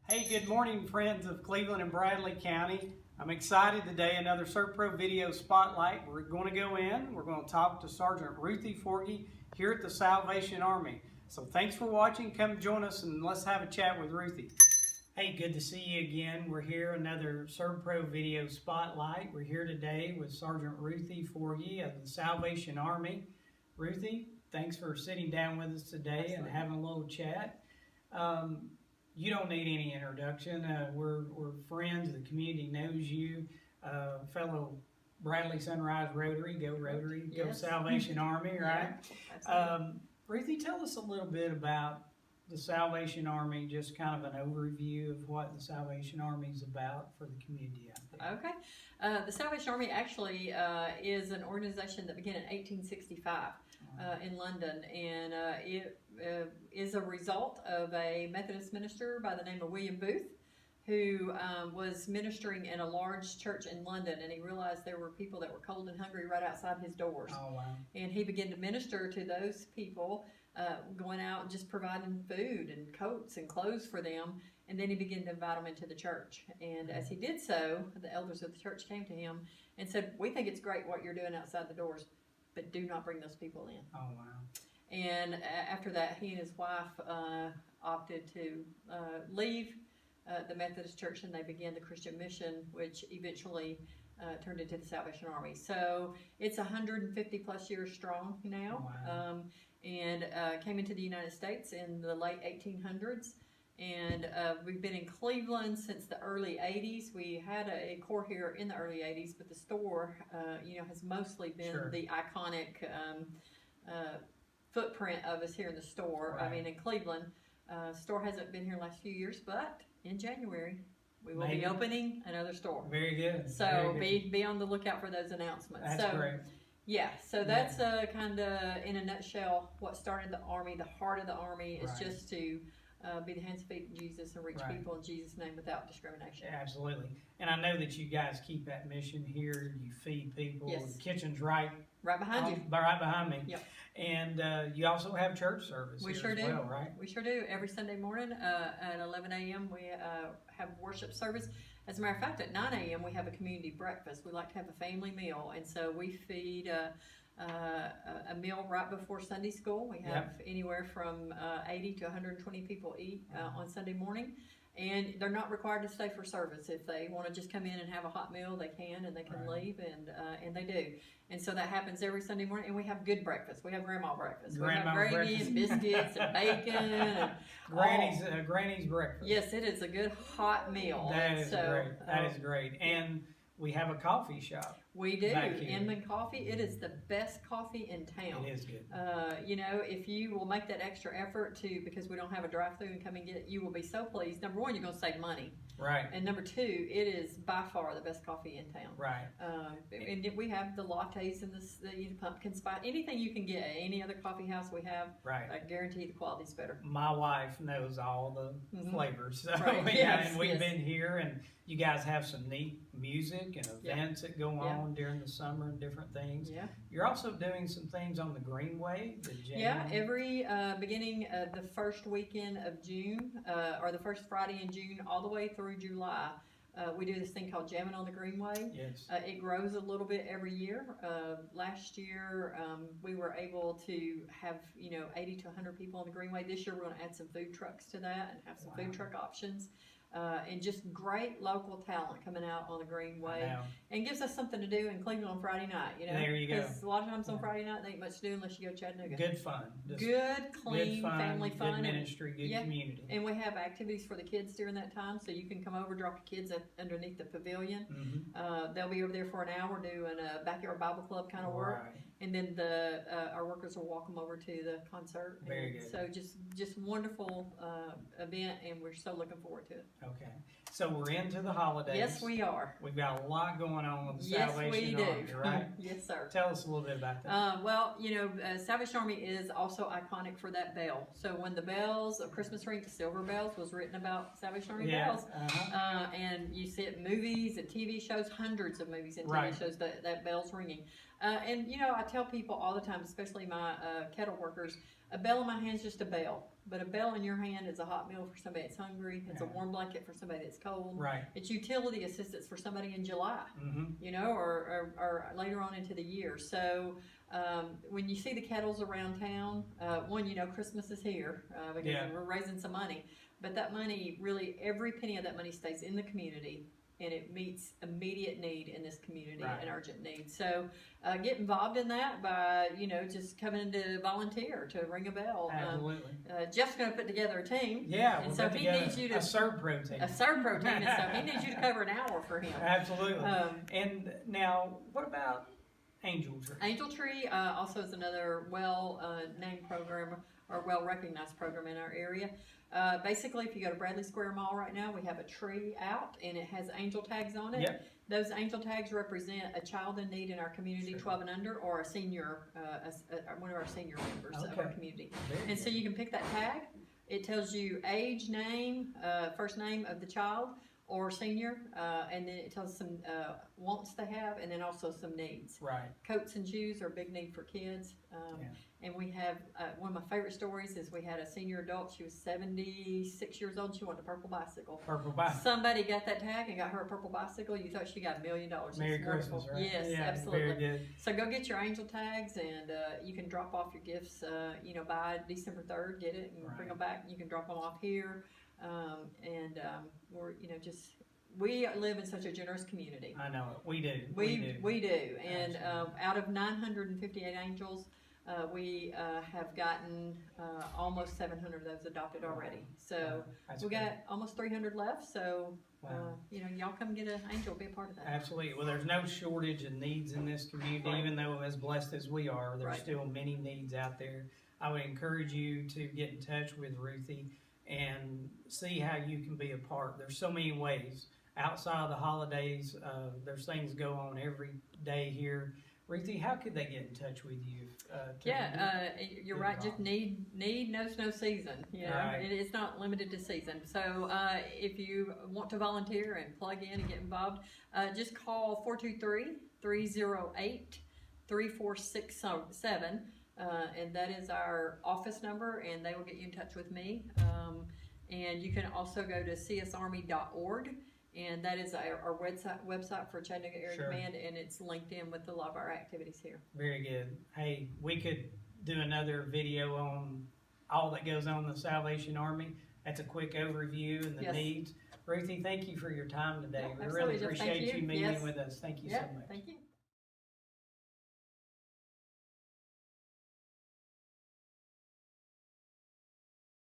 Hey, good morning, friends of Cleveland and Bradley County. I'm excited today, another Servpro video spotlight. We're going to go in, we're going to talk to Sergeant Ruthie Forgey here at the Salvation Army. So thanks for watching. Come join us and let's have a chat with Ruthie. Hey, good to see you again. We're here, another Servpro video spotlight. We're here today with Sergeant Ruthie Forgey of the Salvation Army. Ruthie, thanks for sitting down with us today and having a little chat. You don't need any introduction. We're friends. The community knows you. Fellow Bradley Sunrise Rotary, go Rotary, go Yes. Salvation Army, right? Absolutely. Ruthie, tell us a little bit about the Salvation Army, just kind of an overview of what the Salvation Army is about for the community out there. Okay. The Salvation Army actually is an organization that began in 1865 in London, and it is a result of a Methodist minister by the name of William Booth, who was ministering in a large church in London, and he realized there were people that were cold and hungry right outside his doors. Oh, wow. And he began to minister to those people, going out and just providing food and coats and clothes for them. And then he began to invite them into the church. And as he did so, the elders of the church came to him and said, "We think it's great what you're doing outside the doors, but do not bring those people in." Oh, wow. And after that, he and his wife opted to leave the Methodist Church, and they began the Christian mission, which eventually turned into the Salvation Army. So it's 150 plus years strong now. Wow. And came into the United States in the late 1800s. And we've been in Cleveland since the early 80s. We had a core here in the early 80s, but the store, has mostly been Sure. the iconic footprint of us here in the store. Right. I mean, in Cleveland, store hasn't been here the last few years, but in January we will Maybe. be opening another store. Very good. So Very good. be on the lookout for those announcements. That's so, great. yeah, so that's kind of, in a nutshell, what started the Army. The heart of the Army is Right. just to be the hands and feet of Jesus and reach Right. people in Jesus' name without discrimination. Absolutely. And I know that you guys keep that mission here. You feed people. Yes. The kitchen's right Right behind you. right behind me. Yep. And you also have church service We here sure as do. well, right? We sure do. Every Sunday morning at 11 a.m. we have worship service. As a matter of fact, at 9 a.m. we have a community breakfast. We like to have a family meal, and so we feed a meal right before Sunday school. We have anywhere from 80 to 120 people eat on Sunday morning. And they're not required to stay for service. If they want to just come in and have a hot meal, they can, and they can Right. leave, and they do. And so that happens every Sunday morning. And we have good breakfast. We have grandma breakfast. Grandma we have gravy breakfast. and biscuits and bacon. And Granny's breakfast. yes, it is a good hot meal. That is so, great. That is great. And we have a coffee shop. we do. back here. Inman Coffee. It is the best coffee in town. It is good. If you will make that extra effort because we don't have a drive-through and come and get it, you will be so pleased. Number one, you're going to save money. Right. And number two, it is by far the best coffee in town. Right. And we have the lattes and the pumpkin spice. Anything you can get at any other coffee house we have, Right. I guarantee the quality's better. My wife knows all the Mhm. flavors. So, Right. yeah, Yes, and we've yes. been here, and you guys have some neat music and events that go Yeah. on during the summer and different things. Yeah. You're also doing some things on the Greenway, the jam. Yeah, every beginning of the first weekend of June, or the first Friday in June, all the way through July, we do this thing called Jamming on the Greenway. Yes. It grows a little bit every year. Last year, we were able to have 80 to 100 people on the Greenway. This year, we're going to add some food trucks to that and have some Wow. food truck options. And just great local talent coming out on the I Greenway, know. and gives us something to do in Cleveland on Friday night. There you go. Because a lot of times on Yeah. Friday night, there ain't much to do unless you go to Chattanooga. Good fun. Just Good, clean, good fun, family good fun. and- ministry, good yeah. community. And we have activities for the kids during that time, so you can come over, drop your kids underneath the pavilion. Mhm. They'll be over there for an hour doing a backyard Bible club kind of work, Right. and then our workers will walk them over to the concert. Very And good. So just wonderful event, and we're so looking forward to it. Okay. So we're into the holidays. Yes, we are. We've got a lot going on with the Yes, Salvation we do. Army, right? Yes, sir. Tell us a little bit about that. Salvation Army is also iconic for that bell. So when the bells, Christmas ring, Silver Bells was written about Salvation Army bells. Uh-huh. And you see it in movies and TV shows, hundreds of movies and TV Right. shows that bell's ringing. I tell people all the time, especially my kettle workers, a bell in my hand is just a bell, but a bell in your hand is a hot meal for somebody that's hungry. It's a warm blanket for somebody that's cold. Right. It's utility assistance for somebody in July, Mm-hmm. or later on into the year. So when you see the kettles around town, one, Christmas is here because we're raising some money. But that money, really, every penny of that money stays in the community, and it meets immediate need in this community, an urgent need. So get involved in that by, just coming to volunteer, to ring a bell. Absolutely. Jeff's going to put together a team. Yeah, and so he needs you to a Servpro team. A Servpro team, and so he needs you to cover an hour for him. Absolutely. And now, what about Angel Tree? Angel Tree also is another well-named program or well-recognized program in our area. Basically, if you go to Bradley Square Mall right now, we have a tree out, and it has angel tags on it. Yep. Those angel tags represent a child in need in our community, 12 and under, or a senior, one of our senior members of our community. And so you can pick that tag. It tells you age, name, first name of the child or senior, and then it tells some wants they have, and then also some needs. Right. Coats and shoes are a big need for kids. And we have, one of my favorite stories is we had a senior adult. She was 76 years old. She wanted a purple bicycle. Purple bicycle. Somebody got that tag and got her a purple bicycle. You thought she got $1 million. Merry Christmas, right? Yes, yeah, absolutely. Very good. So go get your angel tags, and you can drop off your gifts, by December 3rd. Get it and bring them back. You can drop them off here. We're, we live in such a generous community. I know it. We do. We do. And out of 958 angels, we have gotten almost 700 of those adopted already. So we got almost 300 left. So, y'all come get an angel, be a part of that. Absolutely. Well, there's no shortage of needs in this community, even though as blessed as we are, there's still many needs out there. I would encourage you to get in touch with Ruthie and see how you can be a part. There's so many ways. Outside of the holidays, there's things go on every day here. Ruthie, how could they get in touch with you? You're right. Just need knows no season. It's not limited to season. So if you want to volunteer and plug in and get involved, just call 423-308-3467, and that is our office number, and they will get you in touch with me. And you can also go to csarmy.org. And that is our website for Chattanooga Area Command, and it's linked in with a lot of our activities here. Very good. Hey, we could do another video on all that goes on in the Salvation Army. That's a quick overview and the needs. Ruthie, thank you for your time today. Yeah, we really appreciate you meeting yes. with us. Thank you so much. Thank you.